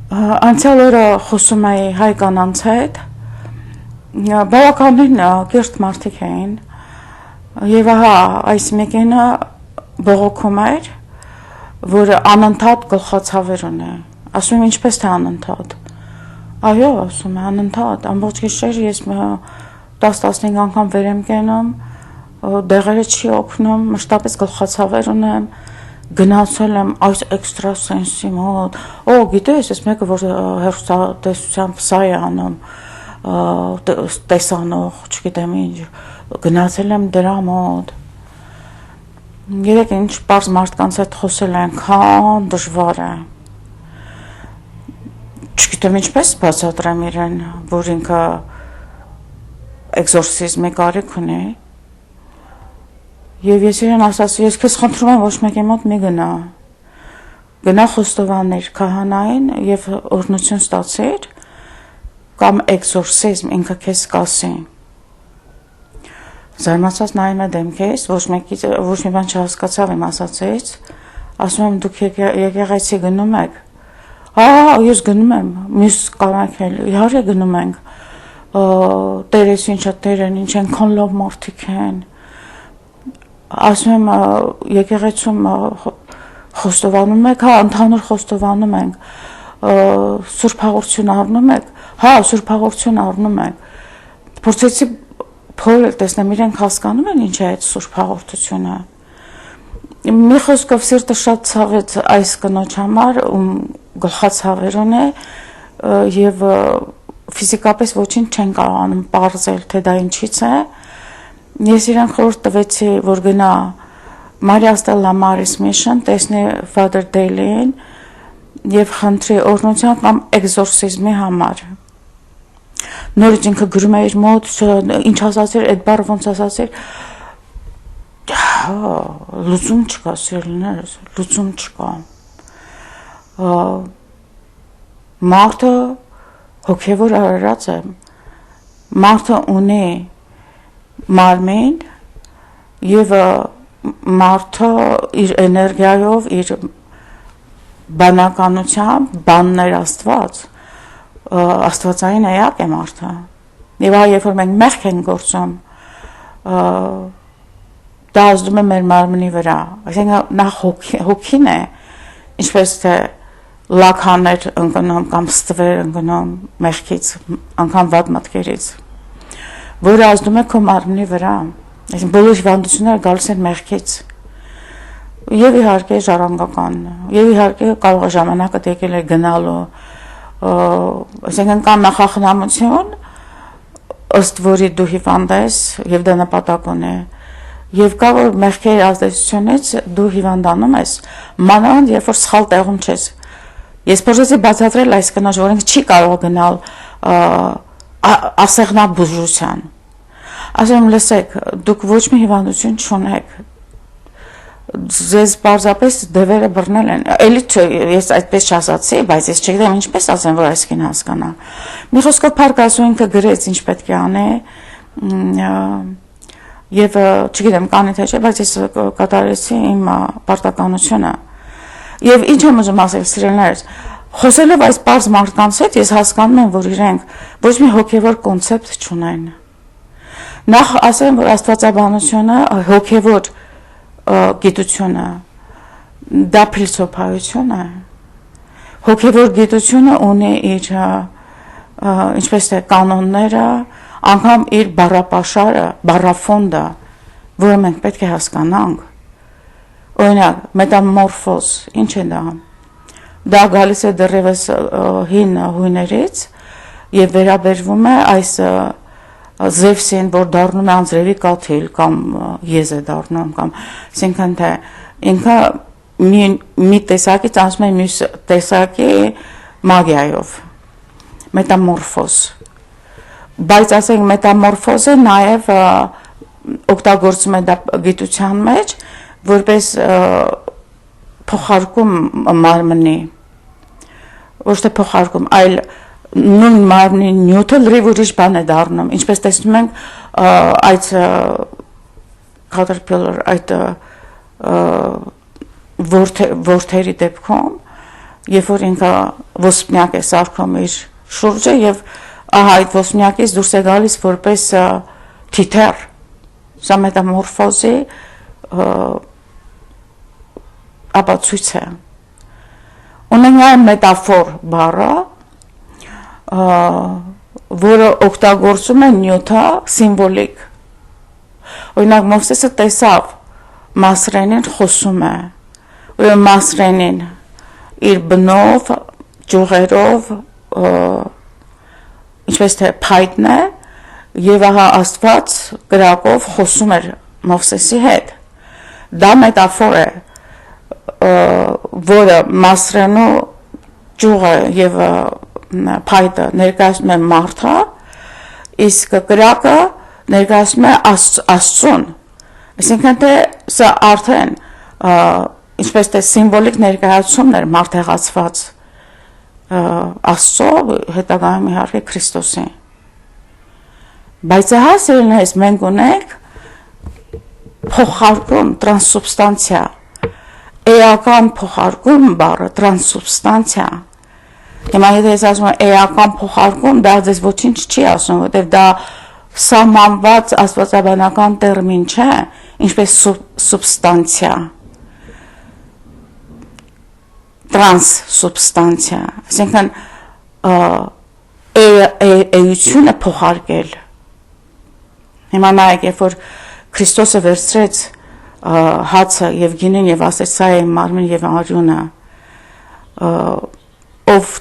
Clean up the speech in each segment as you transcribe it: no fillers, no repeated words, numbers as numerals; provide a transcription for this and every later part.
Անցյալ օրը խոսում էի հայ կանանց հետ, բավականին կիրթ մարդիկ էին, եւ ահա այս մեկինը բողոքում էր, որ անընդհատ գլխացավեր ունի, ասում եմ ինչպես թե անընդհատ, այո, ասում է անընդհատ, ամբողջ գիշեր ես 10-15 անգամ վեր եմ կենում, դեղերը չի օգնում, մշտապես գլխացավեր ունեմ, գնացել եմ այս էքստրասենսի մոտ, գիտես, ես մեկը, որ հեռուստատեսությամբ սա է անում, տեսանող, չգիտեմ ինչ, գնացել եմ դրա մոտ, երեք ինչ պարզ մարդկանց հետ խոսել այնքան դժվար է, չգիտեմ ինչպես բացատրեմ իրեն, որ ինքը էքզորսիզմի կարիք ունի, եւ ես իրեն ասացի, ես քեզ խնդրում եմ ոչ մեկի մոտ մի գնա խոստովանիր քահանային եւ օրհնություն ստացիր կամ էքզորսիզմ ինքը քեզ կասի զարմացած նայում է դեմքիս ոչ մի բան չհասկացավ իմ ասածից ասում եմ դուք եկեղեցի գնում եք ես գնում եմ մյուս կանայք էլ իհարկե գնում ենք տերես ինչա տերեն ինչ այնքան լավ մարդիկ են ասում եմ եկեղեցում խոստովանում եք, ընդհանուր խոստովանում ենք, սուրբ հաղորդություն առնում եք, սուրբ հաղորդություն առնում ենք, փորձեցի փորել տեսնեմ իրենք հասկանում են ինչ է այդ սուրբ հաղորդությունը, մի խոսքով սիրտը շատ ցավեց այս կնոջ համար, գլխացավեր ունի եւ ֆիզիկապես ոչինչ չեն կարողանում պարզել, թե դա ինչից է, Ես իրան խորհուրդ տվեցի, որ գնա Մարիա Ստելլա Մարիս Միշն, տեսնի Father Daly-ին եւ խնդրի օրհնության կամ էքզորսիզմի համար։ Նորից ինքը գրում է իր մոտ, ինչ ասացիր, այդ բառը ոնց ասացիր։ Լուծում չկա, սիրելիներս, լուծում չկա։ Մարդը հոգեվոր արարած է։ Մարդը ունի մարմին եւ մարդը իր էներգիայով իր բանականությամբ բաններ աստվածային էակ է մարդը եւ երբ որ մենք մեղք ենք գործում դա ազդում է մեր մարմնի վրա այսինքն նա հոգին է ինչպես թե լաքաներ ընկնում կամ ստվեր ընկնում մեղքից անգամ վատ մտքերից որը ազդում է քո մարմնի վրա, այսինքն բոլոր հիվանդությունները գալիս են մեղքից, եւ իհարկե ժառանգական, եւ իհարկե կարող է ժամանակը եկել է գնալու, այսինքն կա նախախնամություն, ըստ որի դու հիվանդ ես եւ դա նպատակ ունի, եւ կա որ մեղքերի ազդեցությունից դու հիվանդանում ես, մանավանդ երբ որ սխալ տեղում ես, ես փորձեցի բացատրել այս կնոջ, որ ինքը չի կարող գնալ ասեղնաբուժության ասում լսեք դուք ոչ մի հիվանդություն չունեք ձեզ պարզապես դևերը բռնել են էլի ես այդպես չասացի բայց ես չգիտեմ ինչպես ասեմ որ այսքան հասկանա մի խոսքով փառք ասում ինքը գրեց ինչ պետք է անի եւ չգիտեմ կանի թե չէ բայց ես կատարեցի իմ պարտականությունը եւ ինչ եմ ուզում ասել սիրելիներս Խոսելով այս պարզ մարդկանց հետ ես հասկանում եմ, որ իրենք ոչ մի հոգևոր կոնցեպտ չունեն։ Նախ ասեմ, որ աստվածաբանությունը, հոգևոր գիտությունը, դա փիլիսոփայություն է։ Հոգևոր գիտությունը ունի իր ինչպես թե կանոնները, անգամ իր բառապաշարը, բառաֆոնդը, որը մենք պետք է հասկանանք։ Օրինակ, մետամորֆոզ, ինչ է դա։ Դա գալիս է դեռևս հին հույներից եւ վերաբերվում է այս Զևսին, որ դառնում է անձրևի կաթիլ կամ եզ է դառնում կամ այսինքն թե ինքը մի տեսակից ասում է մյուս տեսակի մագիայով մետամորֆոզ բայց ասենք մետամորֆոզը նաեւ օգտագործում է դա գիտության մեջ որպես փոխարկում մարմնի ոչ թե փոխարկում այլ նույն մարմնի նյութը լրիվ ուրիշ բան է դառնում ինչպես տեսնում ենք այդ caterpillar այդ որդերի դեպքում երբ որ ինքը ոսպնյակ է սարքում իր շուրջը եւ ահա այդ ոսպնյակից դուրս է գալիս որպես թիթեռ, սա մետամորֆոզի ապացույց է։ Ունենք այն մետաֆոր բառը, որը օգտագործում է նյութը սիմվոլիկ։ Օրինակ Մովսեսը տեսավ Մասրենին խոսում է, ուրեմն Մասրենին իր բնով, ճյուղերով, ինչպես թե փայտն է, եւ ահա Աստված գրակով խոսում էր Մովսեսի հետ։ Դա մետաֆոր է, որը Մասրենու ճյուղը եւ փայտը ներկայացնում է մարդը, իսկ գրակը ներկայացնում է Աստծուն։ Այսինքն թե սա արդեն ինչպես թե սիմվոլիկ ներկայացումն էր մարդեղացված Աստծո, հետագայում իհարկե Քրիստոսի։ Բայց ահա սիրելիներս մենք ունենք փոխարկում, տրանսուբստանցիա, էական փոխարկում բառը, տրանսուբստանցիա։ Հիմա եթե ես ասում եմ էական փոխարկում, դա ձեզ ոչինչ չի ասում, որտեղ դա սահմանված աստվածաբանական տերմին չէ, ինչպես սուբստանցիա, տրանսուբստանցիա, այսինքն էությունը փոխարկել։ Հիմա նայեք, երբ որ Քրիստոսը վերցրեց հացը եւ գինին եւ ասեց սա է իմ մարմին եւ արյունը, ով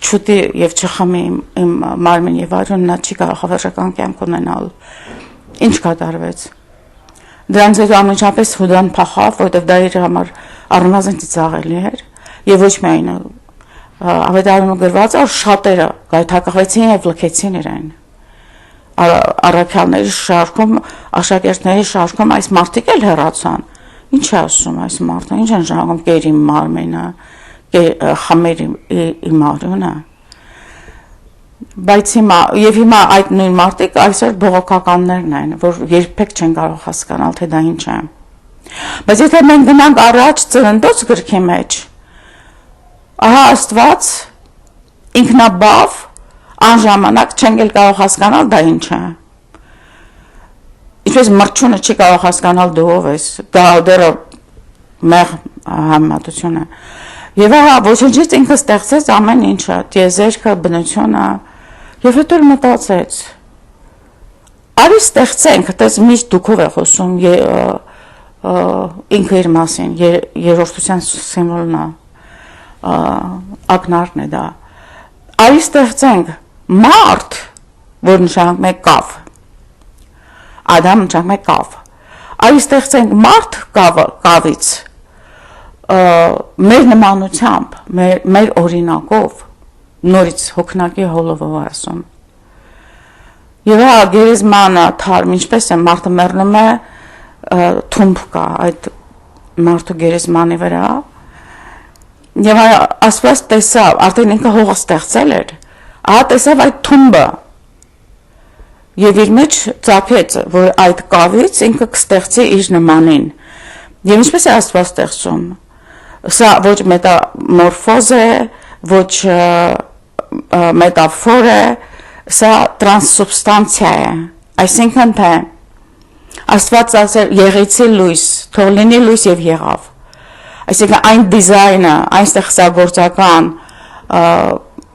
չուտի եւ չխմի իմ մարմին եւ արյունը, նա չի կարող հավերժական կյանք ունենալ։ Ինչ կատարվեց։ Դրանից հետո անմիջապես Հուդան փախավ, որովհետեւ դա իր համար առնվազն ծիծաղելի էր եւ ոչ միայն ավետարանում գրված է, շատերը գայթակղվեցին եւ լքեցին իրեն։ Առաքյալների շարքում, աշակերտների շարքում այս մարդիկ էլ հեռացան։ Ինչ է ասում այս մարդը, ինչ են ժառանգում կեր իմ մարմինը, խմեր իմ արյունը։ Բայց հիմա այդ նույն մարդիկ այսօր բողոքականներն են, որ երբեք չեն կարող հասկանալ, թե դա ինչ է։ Բայց եթե մենք գնանք առաջ Ծննդոց գրքի մեջ, ահա Աստված ինքնաբավ անժամանակ չենք էլ կարող հասկանալ դա ինչ է։ Ինչպես մրջյունը չի կարող հասկանալ դու ով ես, դա դեռ մեղ համեմատություն է։ Եվ ահա ոչնչից ինքը ստեղծեց ամեն ինչը, տիեզերքը, բնությունը, եւ հետո մտածեց. արի ստեղծենք, այդպես միշտ դուքով է խոսում ինքը իր մասին, երրորդության սիմվոլն է, ակնարկն է դա։ Արի ստեղծենք մարդ, որ նշանակում է կավ, Ադամ նշանակում է կավ, արի ստեղծենք մարդ կավից, մեր նմանությամբ, մեր օրինակով, նորից հոգնակի հոլովով ասում։ Եվ գերեզմանը թարմ, ինչպես է մարդը մեռնում է, թումբ կա այդ մարդու գերեզմանի վրա, եւ Աստված տեսավ, արդեն ինքը հողը ստեղծել էր, ահա տեսավ այդ թումբը, եւ իր մեջ ծափեց, որ այդ կավից ինքը կստեղծի իր նմանին։ Եվ ինչպես է Աստված ստեղծում։ Սա ոչ մետամորֆոզ է, ոչ մետաֆոր է, սա տրանսուբստանցիա է, այսինքն թե Աստված ասել եղեցի լույս, թող լինի լույս եւ եղավ, այսինքն այն դիզայնը, այն ստեղծագործական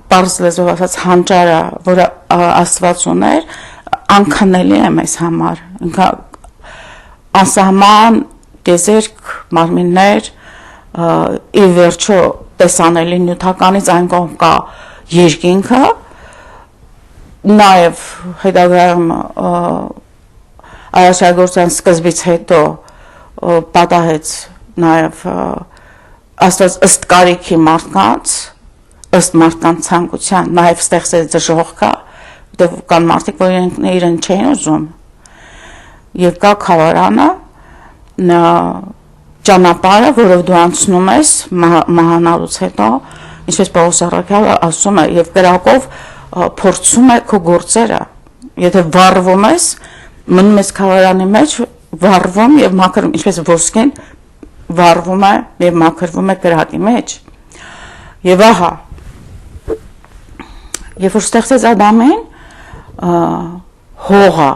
բարձ լեզվով ասած հանճարը, որը Աստված ուներ, անքննելի է մեզ համար, անսահման տիեզերք, մարմիններ, ի վերջո տեսանելի նյութականից այն կողմ կա երկինքը, նաև հետագայում արարչագործության սկզբից հետո պատահեց նաև Աստված ըստ կարիքի մարդկանց, ըստ մարդկանց ցանկության, նաև ստեղծեց դժողքը, որտեղ կան մարդիկ, որ իրեն չէին ուզում, եւ կա խավարանը, ճանապարհը, որով դու անցնում ես մահանալուց հետո, ինչպես Պողոս առաքյալը ասում է, եւ կրակով փորձում է քո գործերը։ Եթե վառվում ես, մնում ես խավարանի մեջ, վառվում եւ մաքրվում, ինչպես ոսկին վառվում է եւ մաքրվում է կրակի մեջ։ Եվ ահա, երբ որ ստեղծեց Ադամին, հողը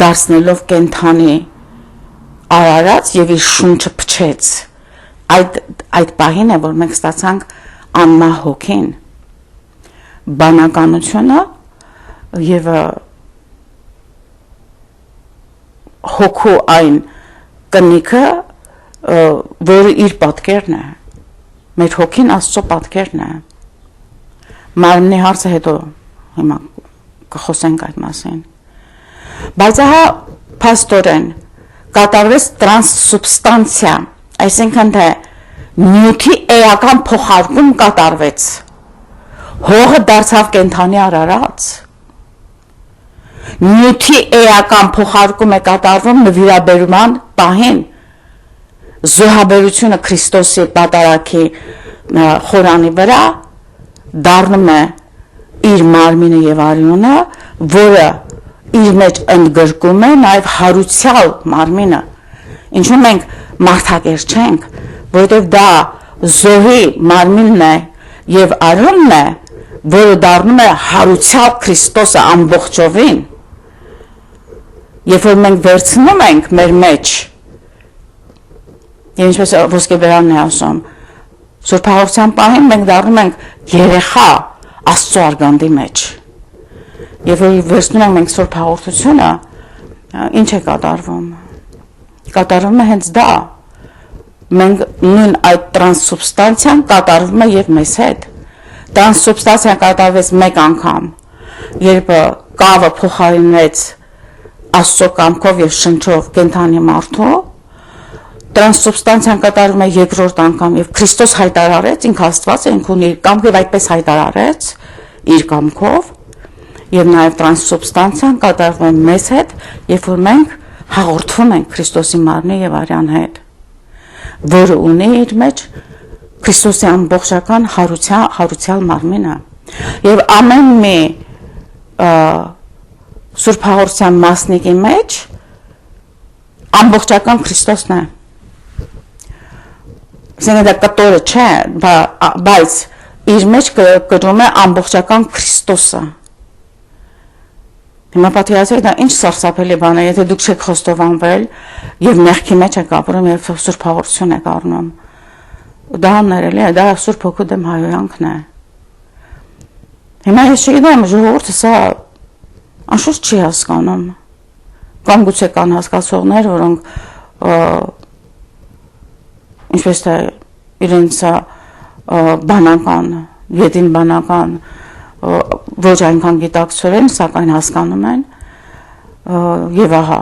դարձնելով կենդանի արարած եւ իր շունչը փչեց, այդ պահին է, որ մենք ստացանք աննա հոգին, բանականությունը եւ հոգու այն կնիքը, որը իր պատկերն է, մեր հոգին Աստծո պատկերն է, մարմնի հարցը հետո հիմա կխոսենք այդ մասին, բայց ահա փաստորեն կատարվեց տրանսսուբստանցիա, այսինքն թե նյութի էական փոխարկում կատարվեց, հողը դարձավ կենդանի արարած, նյութի էական փոխարկում է կատարվում նվիրաբերման պահին, զոհաբերությունը Քրիստոսի պատարագի խորանի վրա դառնում է իր մարմինը եւ արյունը, որը իր մեջ ընդգրկում է նաև հարուցյալ մարմինը, ինչու մենք մարդակեր չենք, որովհետև դա զոհի մարմինն է եւ արյունն է, որը դառնում է հարուցյալ Քրիստոսը ամբողջովին, երբ որ մենք վերցնում ենք մեր մեջ, եւ ինչպես ոսկեբերանն է ասում, Սուրբ Հաղորդության պահին մենք դառնում ենք երեխա Աստծո արգանդի մեջ, եւ որ վերցնում ենք մենք Սուրբ Հաղորդությունը, ինչ է կատարվում, կատարվում է հենց դա, մենք նույն այդ տրանսսուբստանցիան կատարվում է եւ մեզ հետ, տրանսսուբստանցիան կատարվեց մեկ անգամ, երբ կավը փոխարինվեց Աստծո կամքով եւ շնչով կենդանի մարդու, տրանսսուբստանցիան կատարվում է երկրորդ անգամ եւ Քրիստոս հայտարարեց, ինքը Աստված է, ինքը ունի իր կամքը եւ այդպես հայտարարեց իր կամքով եւ նաեւ տրանսսուբստանցիան կատարվում է մեզ հետ, երբ որ մենք հաղորդվում ենք Քրիստոսի մարմնի եւ արյան հետ, որը ունի իր մեջ Քրիստոսի ամբողջական հարուցյալ մարմինը եւ ամեն մի Սուրբ Հաղորդության մասնիկի մեջ ամբողջական Քրիստոսն է, ասենք դա կտորը չէ, բայց իր մեջ կրում է ամբողջական Քրիստոսը, հիմա պատկերացրեք դա ինչ սարսափելի բան է, եթե դուք չեք խոստովանվել եւ մեղքի մեջ եք ապրում եւ Սուրբ Հաղորդություն եք առնում, դա ներելի է, դա Սուրբ Հոգու դեմ հայոյանքն է, հիմա ես չգիտեմ, ժողովուրդը սա անշուշտ չի հասկանում, կամ գուցե կան հասկացողներ, որոնք ինչպես թե իրենց բանական, ետին բանական ոչ այնքան գիտակցորեն, սակայն հասկանում են եւ ահա,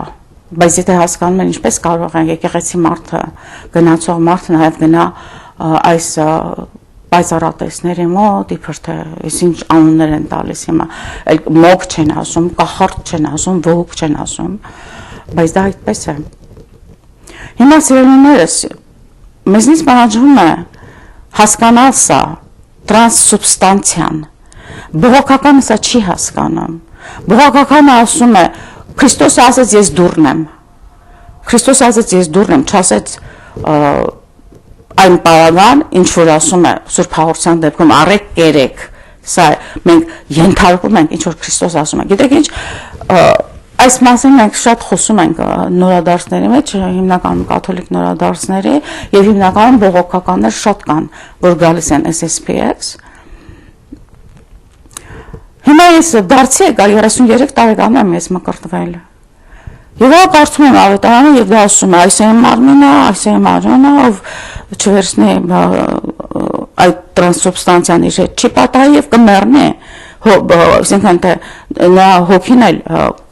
բայց եթե հասկանում են ինչպես կարող են եկեղեցի մարդը, գնացող մարդը նաև գնա այս պայծառատեսների մոտ, իբր թե ես ինչ անուններ են տալիս հիմա, մոգ չեն ասում, կախարդ չեն ասում, ողուկ չեն ասում, բայց դա այդպես է։ Հիմա սիրելիներս, մեզնից պահանջվում է հասկանալ սա, տրանսսուբստանցիան, բողոքականը սա չի հասկանում, բողոքականը ասում է, Քրիստոսը ասեց ես դուռն եմ, Քրիստոսը ասեց ես դուռն եմ, չասեց այն պարագան, ինչ որ ասում է Սուրբ Հաղորդության դեպքում առեք կերեք, սա մենք ենթարկում ենք ինչ որ Քրիստոս ասում է, գիտեք ինչ, այս մասին մենք շատ խոսում ենք նորադարձների մեջ, հիմնականում կաթոլիկ նորադարձների եւ հիմնականում բողոքականներ շատ կան, որ գալիս են SSPX, հիմա ես դարձի եկա 33 տարեկան եմ ես մկրտվել Եվ ա կարծում եմ ավետարանը եւ դա ասում է այս այն մարմինը, այս այն արյունը, ով չվերցնի այդ տրանսսուբստանցիան իր հետ չի պատահի եւ կմեռնի, այսինքն թե նա հոգին էլ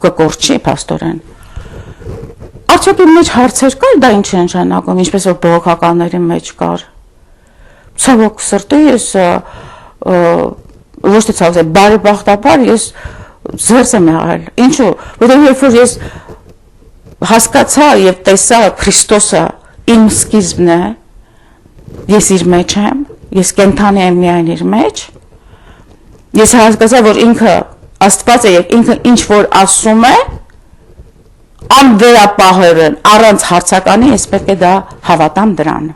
կկորչի փաստորեն։ Արդյոք իմ մեջ հարցեր կար, դա ինչ է նշանակում, ինչպես որ բողոքականների մեջ կար։ Ցավոք սրտի ես ոչ թե ցավոք, բարեբախտաբար ես զերծ եմ եղել։ Ինչու՞, որովհետեւ երբ որ ես հասկացա եւ տեսա Քրիստոսը իմ սկիզբն է, ես իր մեջ եմ, ես կենթանի եմ միայն իր մեջ, ես հասկացա, որ ինքը Աստված է եւ ինքը ինչ որ ասում է, անվերապահորեն, առանց հարցականի, ես պետք է դա հավատամ դրան։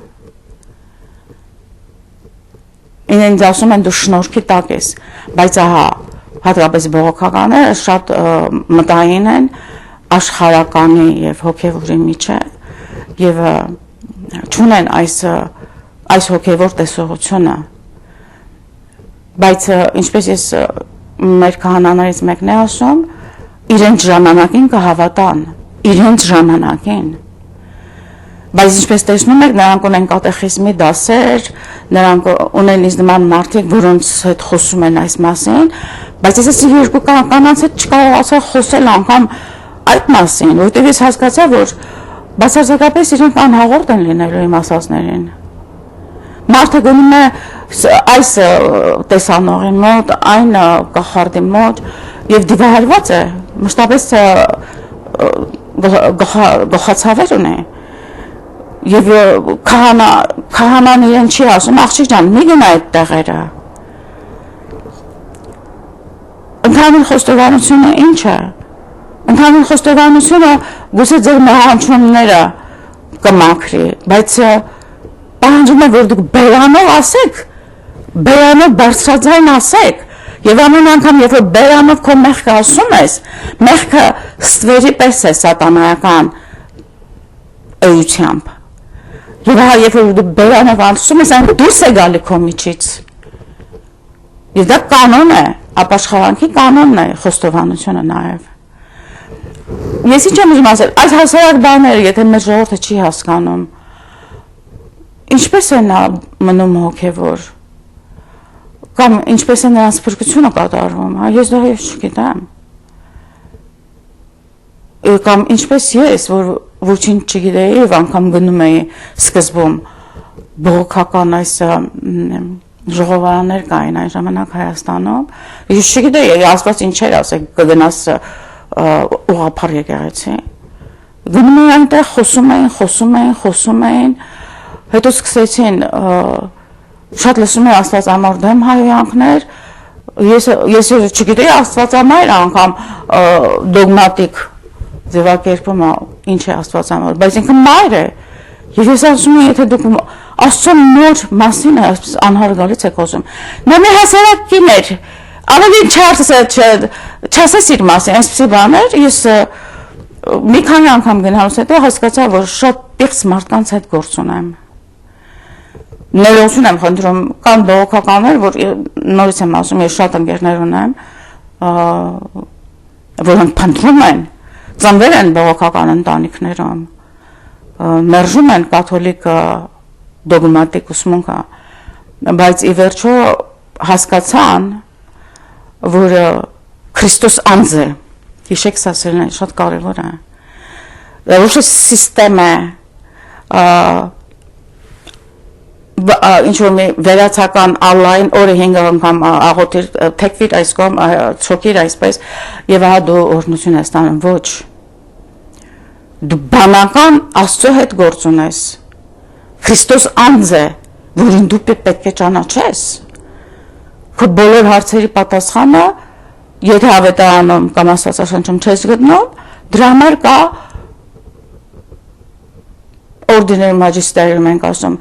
ինձ ասում են դու շնորհքի տակ ես, բայց ահա հատկապես բողոքականները շատ մտային են աշխարհականի եւ հոգեվորի միջեւ եւ չունեն այս հոգեվոր տեսողությունը, բայց ինչպես ես մեր քահանաներից մեկն է ասում, իրենց ժամանակին կհավատան, իրենց ժամանակին, բայց ինչպես տեսնում եք, նրանք ունեն կատեխիզմի դասեր, նրանք ունեն ինձ նման մարդիկ, որոնց հետ խոսում են այս մասին, բայց ես այս երկու կանանց հետ չկարողացա խոսել անգամ այդ մասին, որտեղ ես հասկացա, որ բացարձակապես իրենք անհաղորդ են լինելու իմ ասածներին։ Մարդը գնում է այս տեսանողի մոտ, այն կախարդի մոտ եւ դիվահարված է, մշտապես գլխացավեր ունի։ Եվ քահանան իրեն չի ասում, աղջիկ ջան, մի գնա այդ տեղերը։ Ընդհանուր խոստովանությունը ինչ է։ Ընդհանուր խոստովանությունը գուցե ձեր մահանջումները կմաքրի, բայց պահանջում է, որ դուք բերանով ասեք, բերանով բարձրաձայն ասեք, եւ ամեն անգամ, երբ որ բերանով քո մեղքը ասում ես, մեղքը ստվերի պես է սատանայական էությամբ։ Եվ հա, երբ որ դու բերանով ասում ես, այն դուրս է գալի քո միջից։ Եվ դա կանոն է, ապաշխարանքի կանոնն է, խոստովանությունը նաեւ։ Ես ինչ եմ ուզում ասել, այս հասարակ բաները, եթե մեր ժողովուրդը չի հասկանում, ինչպես է նա մնում հոգևոր, կամ ինչպես է նրանց փրկությունը կատարվում, ես դա չգիտեմ։ Կամ ինչպես ես, որ ոչինչ չգիտեի եւ անգամ գնում էի սկզբում բողոքական այս ժողովարաններ կային այն ժամանակ Հայաստանում, ես չգիտեի, Աստված ինչ էր ասել, կգնաս ուղղափառ եկեղեցի։ Գնում էին այնտեղ, խոսում էին, հետո սկսեցին շատ լսում եմ Աստվածամոր դեմ հայհոյանքներ, ես չգիտեի Աստվածամայր անգամ դոգմատիկ ձևակերպումը ինչ է Աստվածամոր, բայց ինքը մայր է, եւ ես ասում եմ, եթե դուք Աստծո նոր մասին անհարգալից եք խոսում, նա մի հասարակ կին էր, ավելի չասես իր մասին, այսպիսի բաներ, ես մի քանի անգամ գնալուց հետո հասկացա, որ շատ պիղծ մարդկանց հետ գործ ունեմ։ Ներողություն եմ խնդրում, կան բողոքականներ, որ նորից եմ ասում, ես շատ ընկերներ ունեմ, որոնք փնտրում են, ծնվել են բողոքական ընտանիքներում, մերժում են կաթոլիկ դոգմատիկ ուսմունքը, բայց ի վերջո հասկացան, որ Քրիստոս անձ է, հիշեք սա սերն շատ կարևոր է, ոչ է սիստեմ է, ինչ-որ մի վերացական Ալլահին օրը 5 անգամ աղոթիր, թեքվիր այս կողմ, չոքիր այսպես, եւ ահա դու օրհնություն ես ստանում, ոչ։ Դու բանական Աստծո հետ գործ ունես։ Քրիստոս անձ է, որին դու պետք է ճանաչես։ Քո բոլոր հարցերի պատասխանը, եթե ավետարանում կամ Աստվածաշնչում չես գտնում, դրա համար կա օրդիներ մաջիստերիում ենք ասում,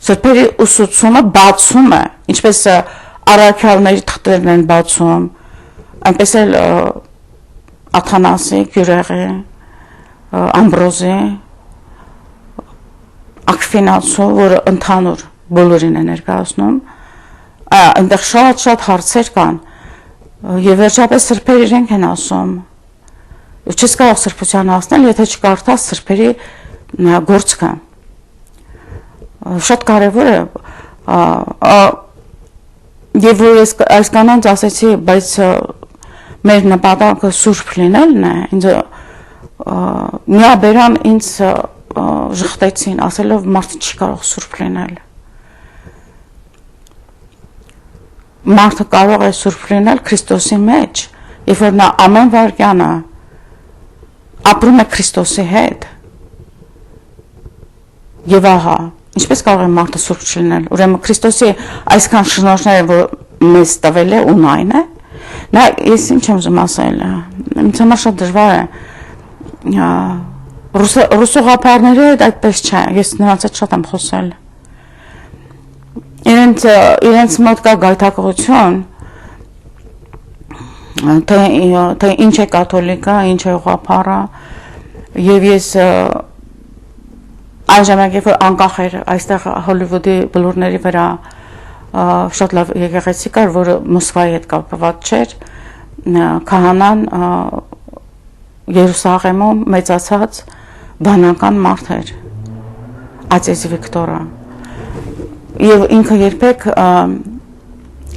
սրբերի ուսուցումը բացում է, ինչպես առաքյալների թղթերն են բացում, այնպես էլ Աթանասի, Գյուրեղի, Ամբրոզի, Ակվինացու, որը ընդհանուր բոլորին է ներկայացնում, այնտեղ շատ հարցեր կան, եւ վերջապես սրբեր իրենք են ասում, չես կարող սրբության հասնել, եթե չկարդաս սրբերի գործքը, շատ կարևոր է, եւ որ այս կանանց ասեցի, բայց մեր նպատակը սուրբ լինելն է, ինձ միաբերան ինձ ժխտեցին, ասելով մարդը չի կարող սուրբ լինել, մարդը կարող է սուրբ լինել Քրիստոսի մեջ, երբ որ նա ամեն վայրկյանը ապրում է Քրիստոսի հետ, եւ ահա, ինչպես կարող է մարդը սուրբ չլինել, ուրեմն Քրիստոսի այսքան շնորհները, որ մեզ տվել է, ունայն է, նա ես ինչ եմ ուզում ասել, ինձ համար շատ դժվար է, ռուսողափարների հետ այդպես չէ, ես նրանց հետ շատ եմ խոսել, իրենց մոտ կա գայթակղություն, թե ինչ է կաթոլիկա, ինչ է ուղղափառը, եւ ես այժմ երբ որ անկախ էր այստեղ Հոլիվուդի բլուրների վրա շատ լավ եկեղեցի կար, որը Մոսկվայի հետ կապված չէր, քահանան Երուսաղեմում մեծացած բանական մարդ էր, Ածես Վիկտորը, եւ ինքը երբեք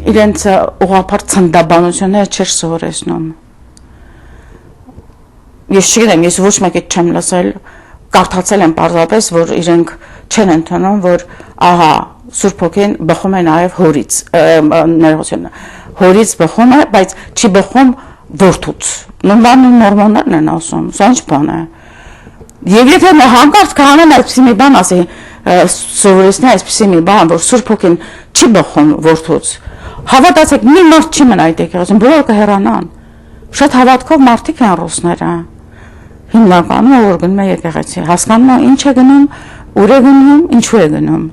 իրենց ուղղափառ ցնդաբանությունները չէր սովորեցնում։ Ես չգիտեմ, ես ոչ մեկի չեմ լսել, կարդացել եմ պարզապես, որ իրենք չեն ընդունում, որ ահա Սուրբ Հոգին բխում է նաև հորից, հորից բխում է, բայց չի բխում որդուց։ Նույնիսկ նորմալներն են ասում, սա ինչ բան է։ Եվ եթե հանկարծ քահանան այսպիսի մի բան ասի, սովորեցնի այսպիսի մի բան, որ Սուրբ Հոգին չի բխում որդուց, հավատացեք, մի մարդ չի մնա այդ եկեղեցին, բոլորը կհեռանան։ Շատ հավատքով մարդիկ են ռուսները։ Հիմնականում որ գնում է եկեղեցի, հասկանում է ինչ է գնում, ուր է գնում, ինչու է գնում։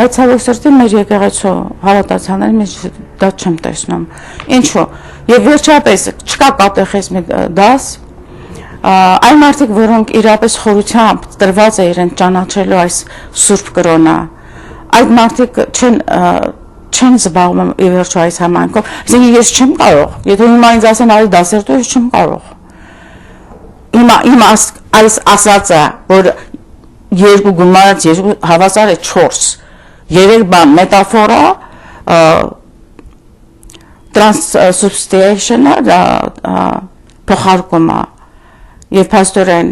Բայց ցավոք սրտի մեր եկեղեցու հավատացյալների մեջ դա չեմ տեսնում։ Ինչու։ Եվ վերջապես չկա կատեխեզմի դաս, այն մարդիկ, որոնք իրապես խորությամբ տրված է իրեն ճանաչելու այս Սուրբ կրոնը, այդ մարդիկ չեն զբաղվում ի վերջո այս համայնքով, այսինքն ես չեմ կարող, եթե հիմա ինձ ասեն արի դասերտու, ես չեմ կարող։ Իմ այս ասածը, որ երկու գումարած, երկու հավասար է 4, 3 բան մետաֆորա, transubstantiation-ը, փոխարկումը եւ փաստորեն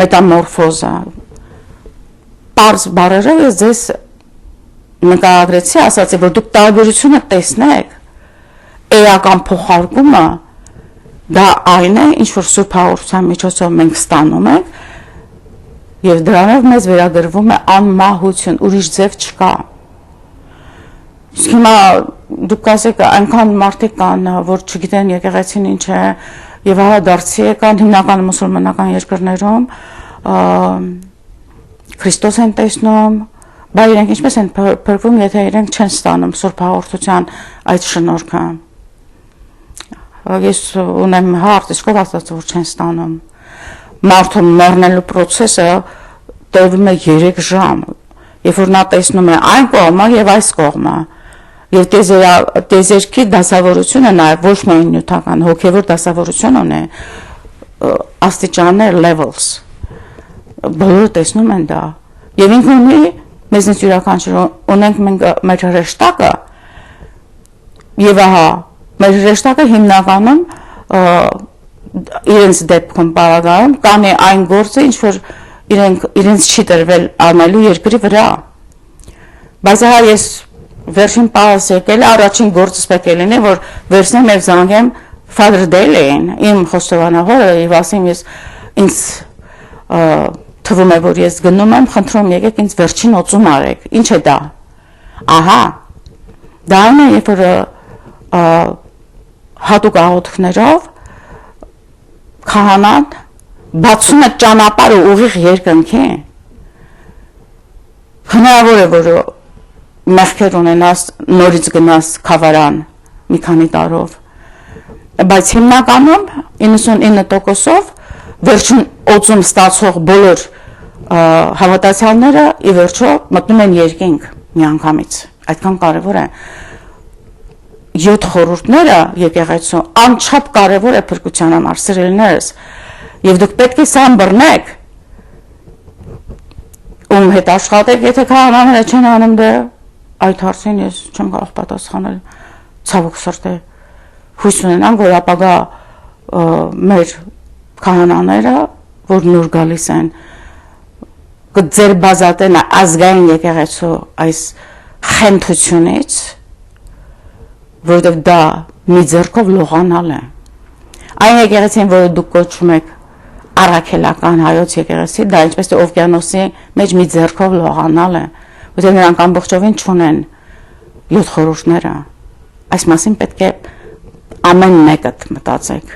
մետամորֆոզը, պարզ բառերը ես ձեզ նկարագրեցի, ասացի, որ դուք տարբերությունը տեսնեք, էական փոխարկումը դա այն է, ինչ որ Սուրբ Հաղորդության միջոցով մենք ստանում ենք, եւ դրանով մեզ վերագրվում է անմահություն, ուրիշ ձև չկա։ Իսկ հիմա դուք ասեք, այնքան մարդիկ կան, որ չգիտեն եկեղեցին ինչ է, եւ հա դարձի եկան հիմնական մուսուլմանական երկրներում, Քրիստոս են տեսնում, բայց իրենք ինչպես են փրկվում, եթե իրենք չեն ստանում Սուրբ Հաղորդության այդ շնորհքը։ Ես ունեմ հարց, իսկ ով ասաց, որ չեն ստանում։ Մարդու մեռնելու process-ը տևում է 3 ժամ, երբ որ նա տեսնում է այն կողմը եւ այս կողմը, եւ տեզերքի դասավորությունը նաեւ ոչ միայն նյութական, հոգեվոր դասավորություն ունի, աստիճաններ, levels, բոլորը տեսնում են դա, եւ ինքը ունի մեզնից յուրաքանչյուր ունենք մենք մեր հրեշտակը, եւ ահա մեր հրեշտակը հիմնականում իրենց դեպքում բարագայում կանի այն գործը, ինչ որ իրենց չի տրվել անելու երկրի վրա։ Բայց ահա ես վերջին պահս եկել առաջին գործս պետք է լինի, որ վերցնեմ եւ զանգեմ Father Dale-ին, իմ խոստովանողը, եւ ասեմ ես ինձ թվում է, որ ես գնում եմ, խնդրում եկեք ինձ վերջին օծում արեք։ Ինչ է դա։ Ահա դա այն է, երբ որ հատուկ աղոթքներով քահանան բացում է ճանապարհը ուղիղ երկնքի։ Հնարավոր է, որ մեղքեր ունենաս, նորից գնաս խավարան մի քանի տարով, բայց հիմնականում 99%-ով վերջին օծում ստացող բոլոր հավատացյալները ի վերջո մտնում են երկինք միանգամից։ Այդքան կարևոր է։ 7 խորհուրդները եկեղեցու անչափ կարևոր է փրկության համար, սիրելիներս, եւ դուք պետք է սան բռնեք, ում հետ աշխատեք, եթե քահանաները չեն անում դե այդ հարցին ես չեմ կարող պատասխանել, ցավոք սրտի, հույս ունենամ, որ ապագա մեր քահանաները, որ նոր գալիս են, կձերբազատեն ազգային եկեղեցու այս խենթությունից, որովհետև դա մի ձեռքով լողանալ է։ Այն եկեղեցին, որը դուք կոչում եք առաքելական հայոց եկեղեցի, դա ինչպես թե օվկիանոսի մեջ մի ձեռքով լողանալ է, որովհետև նրանք ամբողջովին չունեն 7 խորհուրդները։ Այս մասին պետք է ամեն մեկը մտածեք։